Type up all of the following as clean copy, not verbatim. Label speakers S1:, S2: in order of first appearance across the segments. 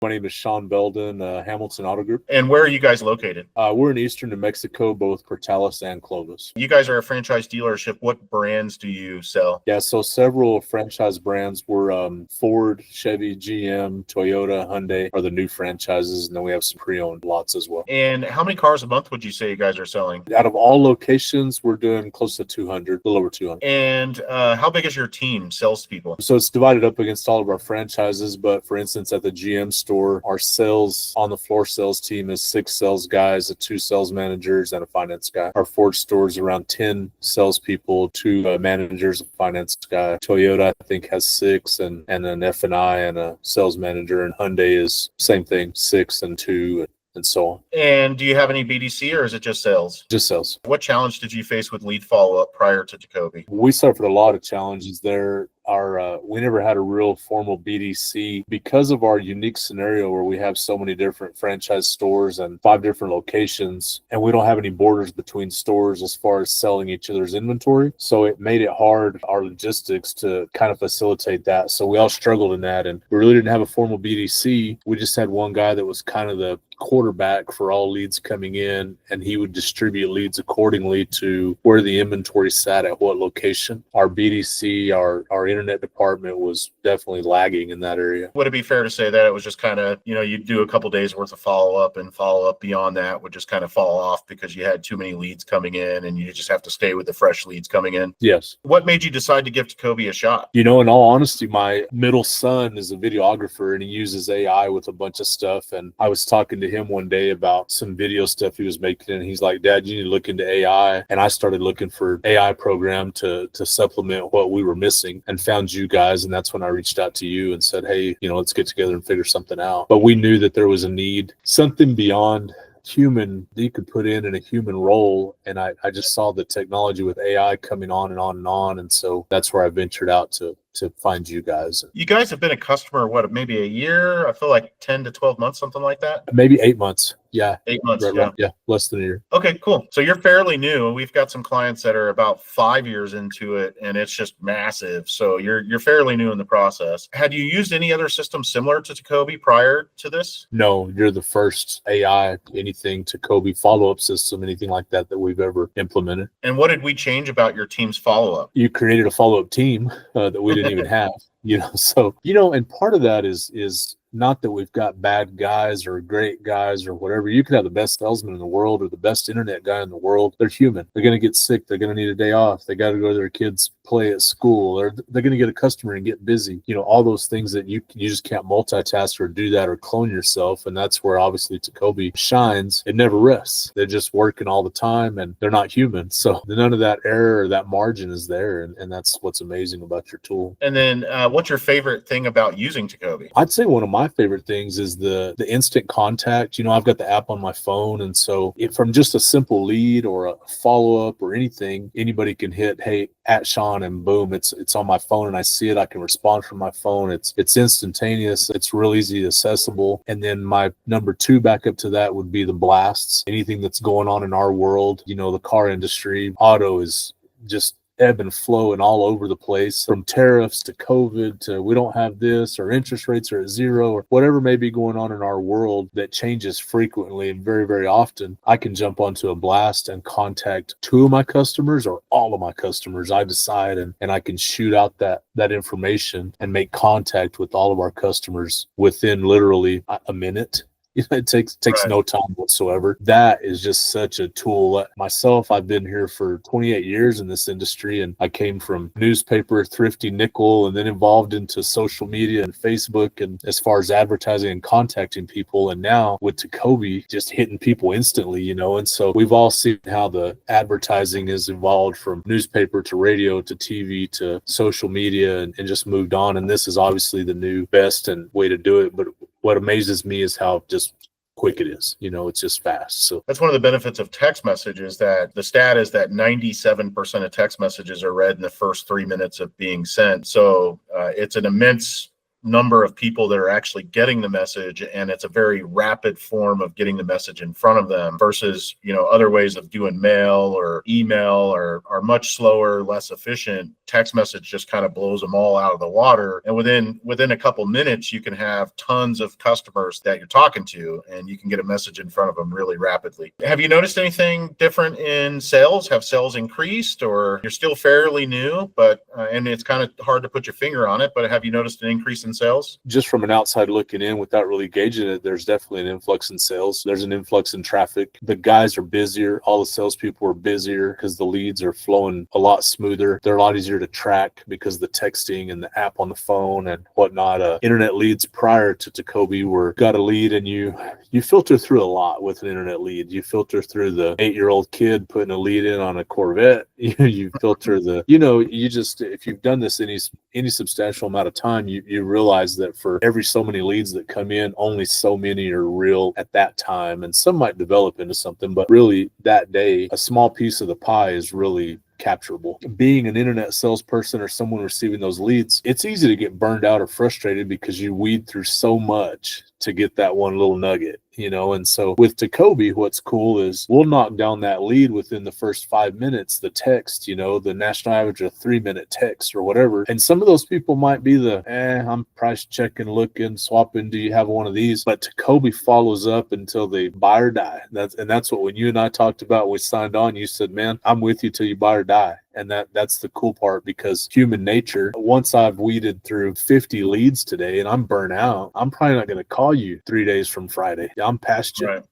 S1: My name is Sean Belden, Hamilton Auto Group.
S2: And where are you guys located?
S1: We're in eastern New Mexico, both Portales and Clovis.
S2: You guys are a franchise dealership. What brands do you sell?
S1: Yeah, so several franchise brands were Ford, Chevy, GM, Toyota, Hyundai are the new franchises, and then we have some pre-owned lots as well.
S2: And how many cars a month would you say you guys are selling?
S1: Out of all locations, we're doing close to 200, a little over 200.
S2: And how big is your team, salespeople?
S1: So it's divided up against all of our franchises, but for instance, at the GM store, our sales on the floor sales team is 6 sales guys, 2 sales managers, and a finance guy. Our Ford store is around 10 salespeople, 2 managers, a finance guy. Toyota, I think, has 6, and an F&I and a sales manager. And Hyundai is same thing, 6 and 2. And so on.
S2: And do you have any BDC or is it just sales?
S1: Just sales.
S2: What challenge did you face with lead follow-up prior to TECOBI?
S1: We suffered a lot of challenges there. We never had a real formal BDC because of our unique scenario where we have so many different franchise stores and 5 different locations, and we don't have any borders between stores as far as selling each other's inventory. So it made it hard, our logistics, to kind of facilitate that. So we all struggled in that, and we really didn't have a formal BDC. We just had one guy that was kind of the quarterback for all leads coming in, and he would distribute leads accordingly to where the inventory sat at what location. Our BDC, our internet department, was definitely lagging in that area.
S2: Would it be fair to say that it was just kind of, you'd do a couple days worth of follow-up, and follow-up beyond that would just kind of fall off because you had too many leads coming in and you just have to stay with the fresh leads coming in?
S1: Yes.
S2: What made you decide to give TECOBI a shot?
S1: In all honesty, my middle son is a videographer and he uses AI with a bunch of stuff. And I was talking to him one day about some video stuff he was making, and he's like, "Dad, you need to look into AI." And I started looking for AI program to supplement what we were missing, and found you guys. And that's when I reached out to you and said, "Hey, let's get together and figure something out." But we knew that there was a need, something beyond human that you could put in a human role. And I just saw the technology with AI coming on and on and on. And so that's where I ventured out to find you guys.
S2: You guys have been a customer, maybe a year? I feel like 10 to 12 months, something like that.
S1: Maybe 8 months. Yeah.
S2: 8 months.
S1: Right. Yeah. Less than a year.
S2: Okay, cool. So you're fairly new. We've got some clients that are about 5 years into it, and it's just massive. So you're fairly new in the process. Had you used any other system similar to TECOBI prior to this?
S1: No, you're the first AI, anything TECOBI follow-up system, anything like that we've ever implemented.
S2: And what did we change about your team's follow-up?
S1: You created a follow-up team that we didn't even have. So and part of that is not that we've got bad guys or great guys or whatever. You could have the best salesman in the world or the best internet guy in the world. They're human. They're going to get sick. They're going to need a day off. They got to go to their kids' play at school, or they're going to get a customer and get busy. All those things that you just can't multitask or do that or clone yourself. And that's where obviously TECOBI shines. It never rests. They're just working all the time, and they're not human. So none of that error or that margin is there. And that's what's amazing about your tool.
S2: And then what's your favorite thing about using TECOBI?
S1: I'd say one of my favorite things is the instant contact. I've got the app on my phone, and so from just a simple lead or a follow-up or anything, anybody can hit, "Hey, at Sean," and boom, it's on my phone and I see it. I can respond from my phone. It's instantaneous. It's real easy accessible. And then my number 2 backup to that would be the blasts. Anything that's going on in our world, the car industry, auto is just ebb and flow and all over the place, from tariffs to COVID to we don't have this, or interest rates are at 0, or whatever may be going on in our world that changes frequently and very, very often. I can jump onto a blast and contact 2 of my customers or all of my customers. I decide, and I can shoot out that information and make contact with all of our customers within literally a minute. It takes
S2: Right.
S1: no time whatsoever. That is just such a tool. Myself, I've been here for 28 years in this industry, and I came from newspaper, thrifty nickel, and then evolved into social media and Facebook, and as far as advertising and contacting people. And now with TECOBI, just hitting people instantly, and so we've all seen how the advertising has evolved from newspaper to radio to TV to social media, and just moved on. And this is obviously the new best and way to do it. But what amazes me is how just quick it is. It's just fast. So
S2: that's one of the benefits of text messages, that the stat is that 97% of text messages are read in the first 3 minutes of being sent. So it's an immense number of people that are actually getting the message, and it's a very rapid form of getting the message in front of them versus, other ways of doing mail or email are much slower, less efficient. Text message just kind of blows them all out of the water. And within a couple minutes, you can have tons of customers that you're talking to, and you can get a message in front of them really rapidly. Have you noticed anything different in sales? Have sales increased, or you're still fairly new, but and it's kind of hard to put your finger on it, but have you noticed an increase in sales?
S1: Just from an outside looking in without really gauging it, there's definitely an influx in sales. There's an influx in traffic. The guys are busier. All the salespeople are busier because the leads are flowing a lot smoother. They're a lot easier to track because the texting and the app on the phone and whatnot. Internet leads prior to TECOBI were got a lead and you filter through a lot with an internet lead. You filter through the 8-year-old kid putting a lead in on a Corvette. You filter you just, if you've done this any substantial amount of time, you realize that for every so many leads that come in, only so many are real at that time. And some might develop into something, but really that day, a small piece of the pie is really capturable. Being an internet salesperson or someone receiving those leads, it's easy to get burned out or frustrated because you weed through so much to get that one little nugget, and so with TECOBI, what's cool is we'll knock down that lead within the first 5 minutes, the text, the national average of 3-minute text or whatever. And some of those people might be I'm price checking, looking, swapping, do you have one of these? But TECOBI follows up until they buy or die. That's what, when you and I talked about, we signed on, you said, man, I'm with you till you buy or die. And that's the cool part, because human nature, once I've weeded through 50 leads today and I'm burnt out, I'm probably not going to call you 3 days from Friday. I'm past you,
S2: right.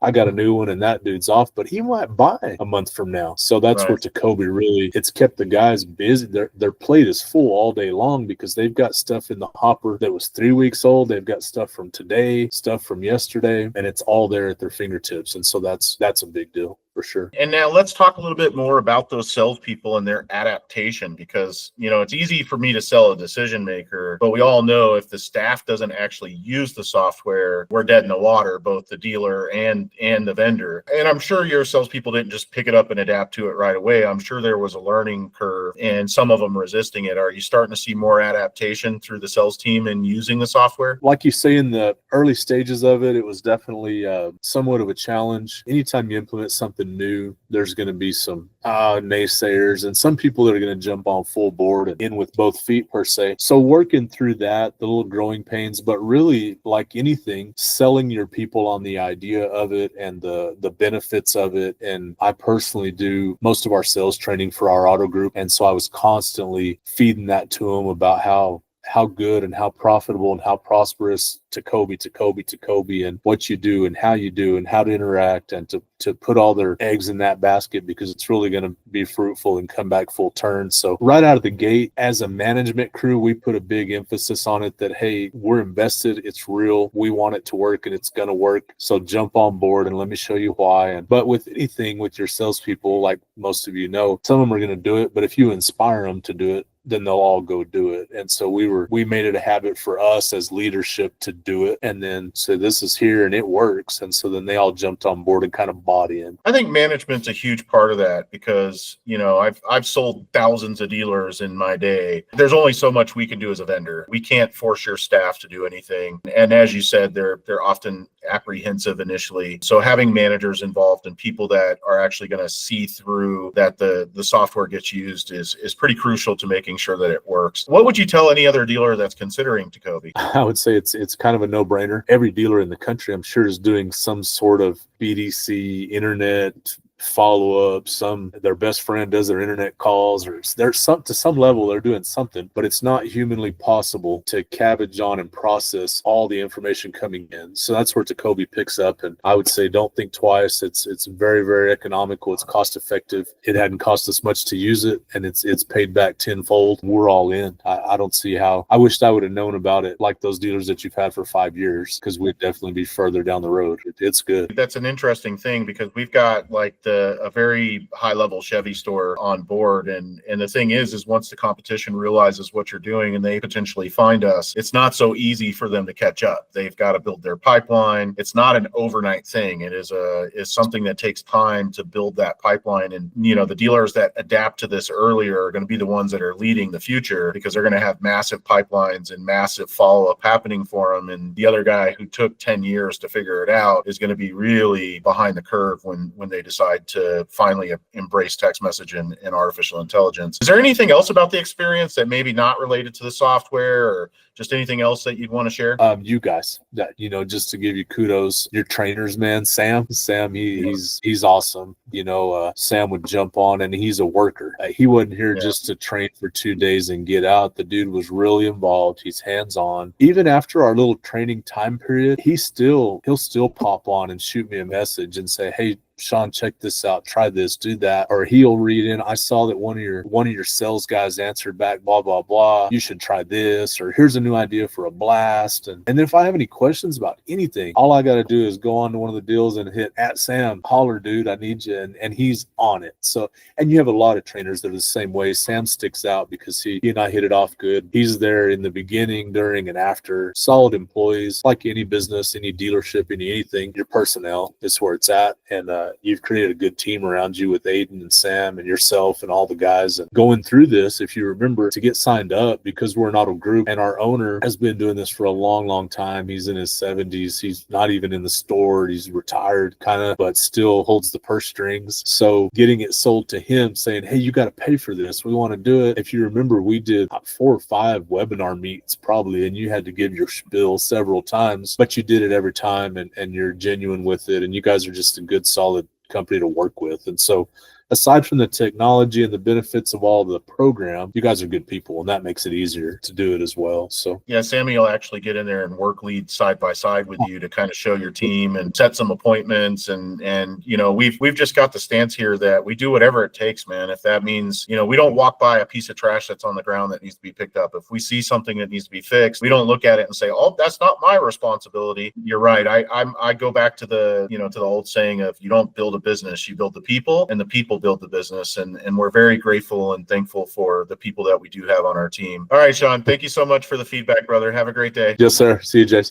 S1: I got a new one and that dude's off, but he might buy a month from now. So that's where TECOBI really, it's kept the guys busy. Their plate is full all day long because they've got stuff in the hopper that was 3 weeks old. They've got stuff from today, stuff from yesterday, and it's all there at their fingertips. And so that's a big deal. For sure.
S2: And now let's talk a little bit more about those salespeople and their adaptation, because, it's easy for me to sell a decision maker, but we all know if the staff doesn't actually use the software, we're dead in the water, both the dealer and the vendor. And I'm sure your salespeople didn't just pick it up and adapt to it right away. I'm sure there was a learning curve and some of them resisting it. Are you starting to see more adaptation through the sales team and using the software?
S1: Like you say, in the early stages of it, it was definitely somewhat of a challenge. Anytime you implement something new, there's going to be some naysayers and some people that are going to jump on full board and in with both feet per se. So working through that, the little growing pains, but really, like anything, selling your people on the idea of it and the benefits of it. And I personally do most of our sales training for our auto group, and so I was constantly feeding that to them about how good and how profitable and how prosperous TECOBI, and what you do and how to interact, and to put all their eggs in that basket, because it's really going to be fruitful and come back full turn. So right out of the gate, as a management crew, we put a big emphasis on it that, hey, we're invested, it's real, we want it to work, and it's going to work. So jump on board and let me show you why. But with anything, with your salespeople, like most of you know, some of them are going to do it, but if you inspire them to do it, then they'll all go do it. And so we made it a habit for us as leadership to do it, and then say, this is here and it works. And so then they all jumped on board and kind of bought in.
S2: I think management's a huge part of that, because I've sold thousands of dealers in my day. There's only so much we can do as a vendor. We can't force your staff to do anything. And as you said, they're often apprehensive initially. So having managers involved and people that are actually going to see through that the software gets used is pretty crucial to making sure that it works. What would you tell any other dealer that's considering TECOBI?
S1: I would say it's kind of a no-brainer. Every dealer in the country, I'm sure, is doing some sort of BDC, internet follow-up. Their best friend does their internet calls, or there's to some level they're doing something, but it's not humanly possible to cabbage on and process all the information coming in. So that's where TECOBI picks up, and I would say don't think twice. It's very, very economical. It's cost effective. It hadn't cost us much to use it, and it's paid back tenfold. We're all in. I don't see how. I wished I would have known about it like those dealers that you've had for 5 years, because we'd definitely be further down the road. It's good.
S2: That's an interesting thing, because we've got like the a very high level Chevy store on board. And the thing is once the competition realizes what you're doing and they potentially find us, it's not so easy for them to catch up. They've got to build their pipeline. It's not an overnight thing. It is something that takes time to build that pipeline. And, the dealers that adapt to this earlier are going to be the ones that are leading the future, because they're going to have massive pipelines and massive follow-up happening for them. And the other guy who took 10 years to figure it out is going to be really behind the curve when they decide to finally embrace text message and artificial intelligence. Is there anything else about the experience that maybe not related to the software, or just anything else that you'd want to share?
S1: You guys, that just to give you kudos, your trainers, man. Sam, he's awesome. Sam would jump on, and he's a worker. He wasn't here just to train for 2 days and get out. The dude was really involved. He's hands-on. Even after our little training time period, he'll still pop on and shoot me a message and say, hey, Sean, check this out, try this, do that. Or he'll read in, I saw that one of your sales guys answered back, blah, blah, blah. You should try this, or here's a new idea for a blast. And then if I have any questions about anything, all I got to do is go on to one of the deals and hit @Sam, holler, dude, I need you. And he's on it. So, and you have a lot of trainers that are the same way. Sam sticks out because he and I hit it off good. He's there in the beginning, during, and after. Solid employees. Like any business, any dealership, anything, your personnel is where it's at. And you've created a good team around you with Aiden and Sam and yourself and all the guys. And going through this, if you remember, to get signed up, because we're an auto group and our owner has been doing this for a long, long time. He's in his 70s. He's not even in the store. He's retired kind of, but still holds the purse strings. So getting it sold to him saying, hey, you got to pay for this. We want to do it. If you remember, we did 4 or 5 webinar meets probably, and you had to give your spiel several times, but you did it every time, and you're genuine with it. And you guys are just a good, solid company to work with. And so aside from the technology and the benefits of all the program, you guys are good people, and that makes it easier to do it as well. So
S2: yeah, Sammy will actually get in there and work lead side by side with you to kind of show your team and set some appointments. And we've just got the stance here that we do whatever it takes, man. If that means, we don't walk by a piece of trash that's on the ground that needs to be picked up. If we see something that needs to be fixed, we don't look at it and say, oh, that's not my responsibility. You're right. I go back to the old saying of, you don't build a business, you build the people, and the people build the business. And we're very grateful and thankful for the people that we do have on our team. All right, Sean, thank you so much for the feedback, brother. Have a great day.
S1: Yes, sir. See you, Jason.